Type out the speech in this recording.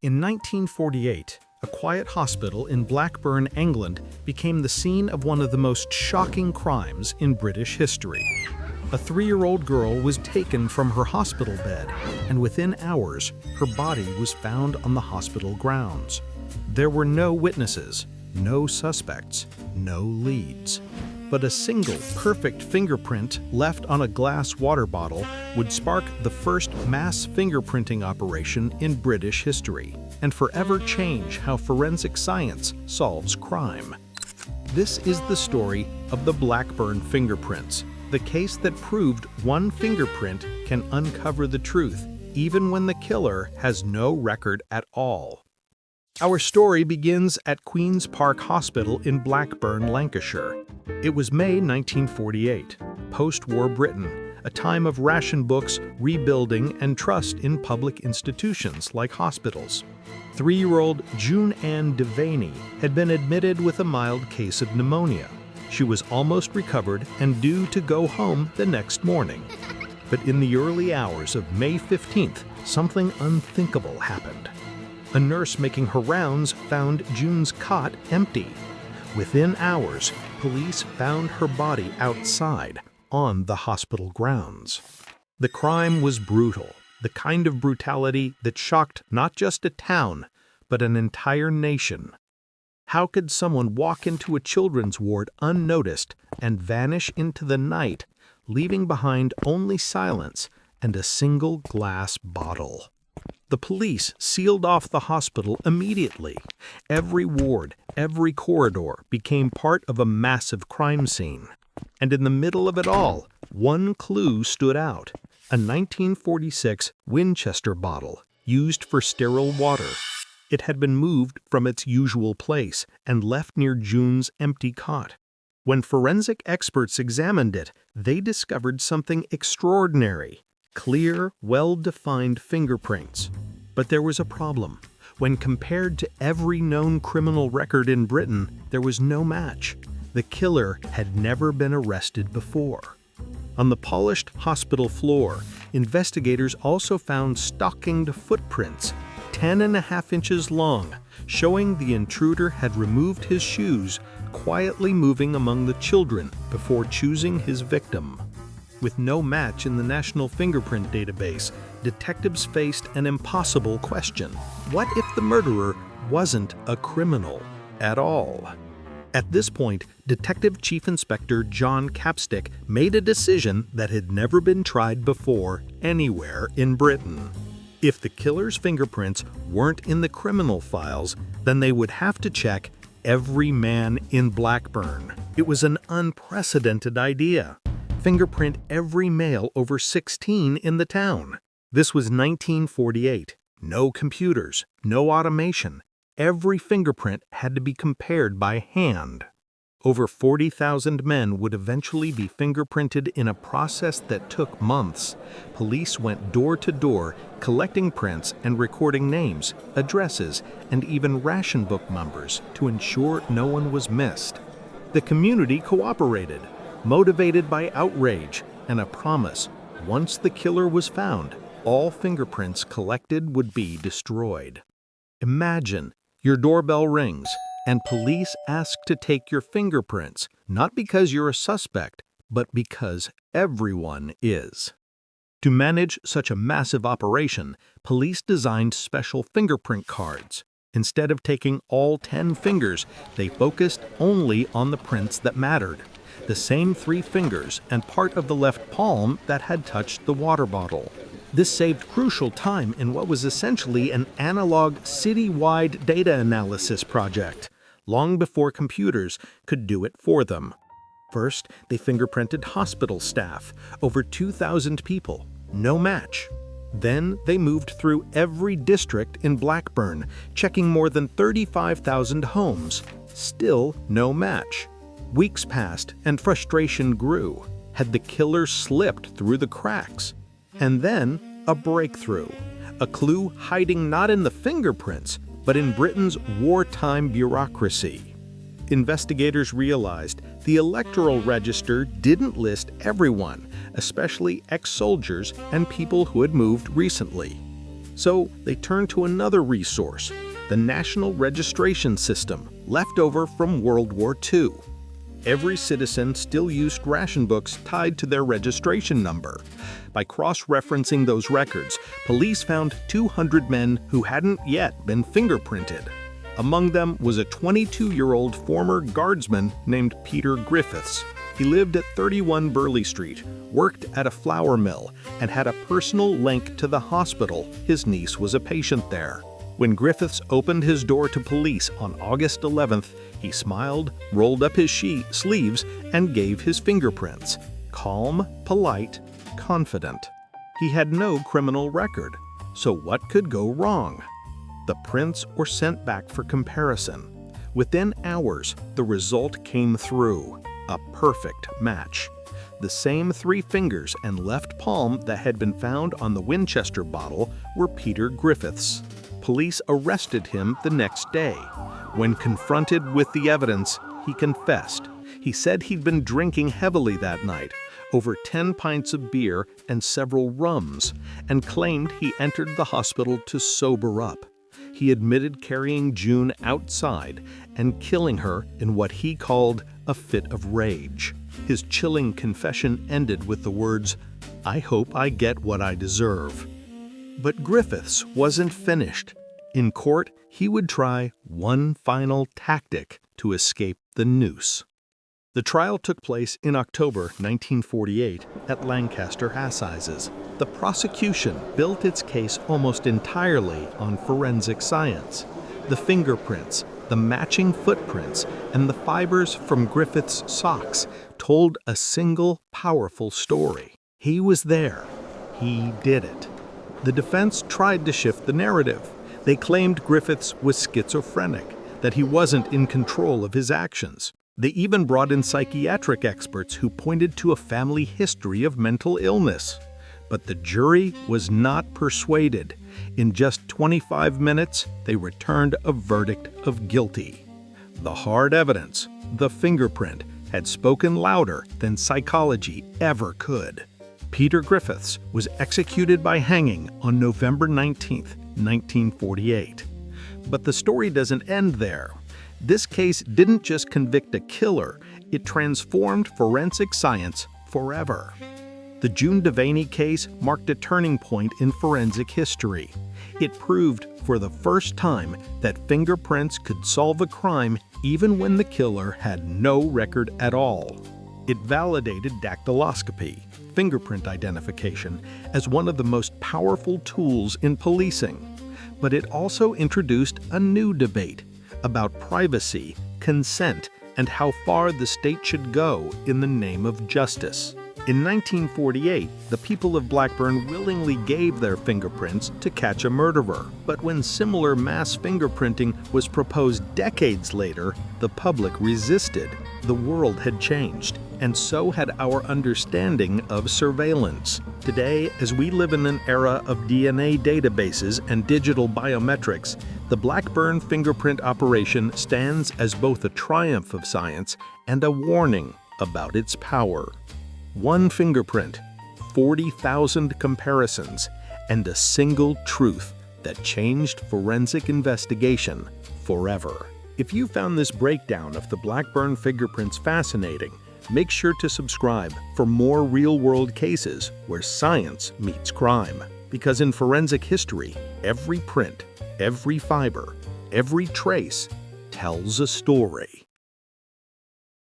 In 1948, a quiet hospital in Blackburn, England, became the scene of one of the most shocking crimes in British history. A 3-year-old girl was taken from her hospital bed, and within hours, her body was found on the hospital grounds. There were no witnesses, no suspects, no leads. But a single perfect fingerprint left on a glass water bottle would spark the first mass fingerprinting operation in British history and forever change how forensic science solves crime. This is the story of the Blackburn Fingerprints, the case that proved one fingerprint can uncover the truth, even when the killer has no record at all. Our story begins at Queen's Park Hospital in Blackburn, Lancashire. It was May 1948, post-war Britain, a time of ration books, rebuilding, and trust in public institutions like hospitals. 3-year-old June Anne Devaney had been admitted with a mild case of pneumonia. She was almost recovered and due to go home the next morning. But in the early hours of May 15th, something unthinkable happened. A nurse making her rounds found June's cot empty. Within hours, police found her body outside, on the hospital grounds. The crime was brutal, the kind of brutality that shocked not just a town, but an entire nation. How could someone walk into a children's ward unnoticed and vanish into the night, leaving behind only silence and a single glass bottle? The police sealed off the hospital immediately. Every ward, every corridor became part of a massive crime scene. And in the middle of it all, one clue stood out: a 1946 Winchester bottle used for sterile water. It had been moved from its usual place and left near June's empty cot. When forensic experts examined it, they discovered something extraordinary: clear, well-defined fingerprints. But there was a problem. When compared to every known criminal record in Britain, there was no match. The killer had never been arrested before. On the polished hospital floor, investigators also found stockinged footprints, 10.5 inches long, showing the intruder had removed his shoes, quietly moving among the children before choosing his victim. With no match in the National Fingerprint Database, detectives faced an impossible question. What if the murderer wasn't a criminal at all? At this point, Detective Chief Inspector John Capstick made a decision that had never been tried before anywhere in Britain. If the killer's fingerprints weren't in the criminal files, then they would have to check every man in Blackburn. It was an unprecedented idea. Fingerprint every male over 16 in the town. This was 1948. No computers, no automation. Every fingerprint had to be compared by hand. Over 40,000 men would eventually be fingerprinted in a process that took months. Police went door to door, collecting prints and recording names, addresses, and even ration book numbers to ensure no one was missed. The community cooperated, motivated by outrage and a promise: once the killer was found, all fingerprints collected would be destroyed. Imagine your doorbell rings and police ask to take your fingerprints, not because you're a suspect, but because everyone is. To manage such a massive operation, police designed special fingerprint cards. Instead of taking all 10 fingers, they focused only on the prints that mattered: the same 3 fingers and part of the left palm that had touched the water bottle. This saved crucial time in what was essentially an analog city-wide data analysis project, long before computers could do it for them. First, they fingerprinted hospital staff, over 2,000 people, no match. Then they moved through every district in Blackburn, checking more than 35,000 homes, still no match. Weeks passed and frustration grew. Had the killer slipped through the cracks? And then a breakthrough, a clue hiding not in the fingerprints, but in Britain's wartime bureaucracy. Investigators realized the electoral register didn't list everyone, especially ex-soldiers and people who had moved recently. So they turned to another resource, the National Registration System, left over from World War II. Every citizen still used ration books tied to their registration number. By cross-referencing those records, police found 200 men who hadn't yet been fingerprinted. Among them was a 22-year-old former guardsman named Peter Griffiths. He lived at 31 Burleigh Street, worked at a flour mill, and had a personal link to the hospital. His niece was a patient there. When Griffiths opened his door to police on August 11th, he smiled, rolled up his sleeves, and gave his fingerprints. Calm, polite, confident. He had no criminal record, so what could go wrong? The prints were sent back for comparison. Within hours, the result came through. A perfect match. The same 3 fingers and left palm that had been found on the Winchester bottle were Peter Griffiths. Police arrested him the next day. When confronted with the evidence, he confessed. He said he'd been drinking heavily that night, over 10 pints of beer and several rums, and claimed he entered the hospital to sober up. He admitted carrying June outside and killing her in what he called a fit of rage. His chilling confession ended with the words, "I hope I get what I deserve." But Griffiths wasn't finished. In court, he would try one final tactic to escape the noose. The trial took place in October 1948 at Lancaster Assizes. The prosecution built its case almost entirely on forensic science. The fingerprints, the matching footprints, and the fibers from Griffiths' socks told a single powerful story. He was there. He did it. The defense tried to shift the narrative. They claimed Griffiths was schizophrenic, that he wasn't in control of his actions. They even brought in psychiatric experts who pointed to a family history of mental illness. But the jury was not persuaded. In just 25 minutes, they returned a verdict of guilty. The hard evidence, the fingerprint, had spoken louder than psychology ever could. Peter Griffiths was executed by hanging on November 19, 1948. But the story doesn't end there. This case didn't just convict a killer, it transformed forensic science forever. The June Devaney case marked a turning point in forensic history. It proved for the first time that fingerprints could solve a crime even when the killer had no record at all. It validated dactyloscopy, fingerprint identification, as one of the most powerful tools in policing. But it also introduced a new debate about privacy, consent, and how far the state should go in the name of justice. In 1948, the people of Blackburn willingly gave their fingerprints to catch a murderer. But when similar mass fingerprinting was proposed decades later, the public resisted. The world had changed, and so had our understanding of surveillance. Today, as we live in an era of DNA databases and digital biometrics, the Blackburn fingerprint operation stands as both a triumph of science and a warning about its power. One fingerprint, 40,000 comparisons, and a single truth that changed forensic investigation forever. If you found this breakdown of the Blackburn fingerprints fascinating, make sure to subscribe for more real-world cases where science meets crime. Because in forensic history, every print, every fiber, every trace tells a story.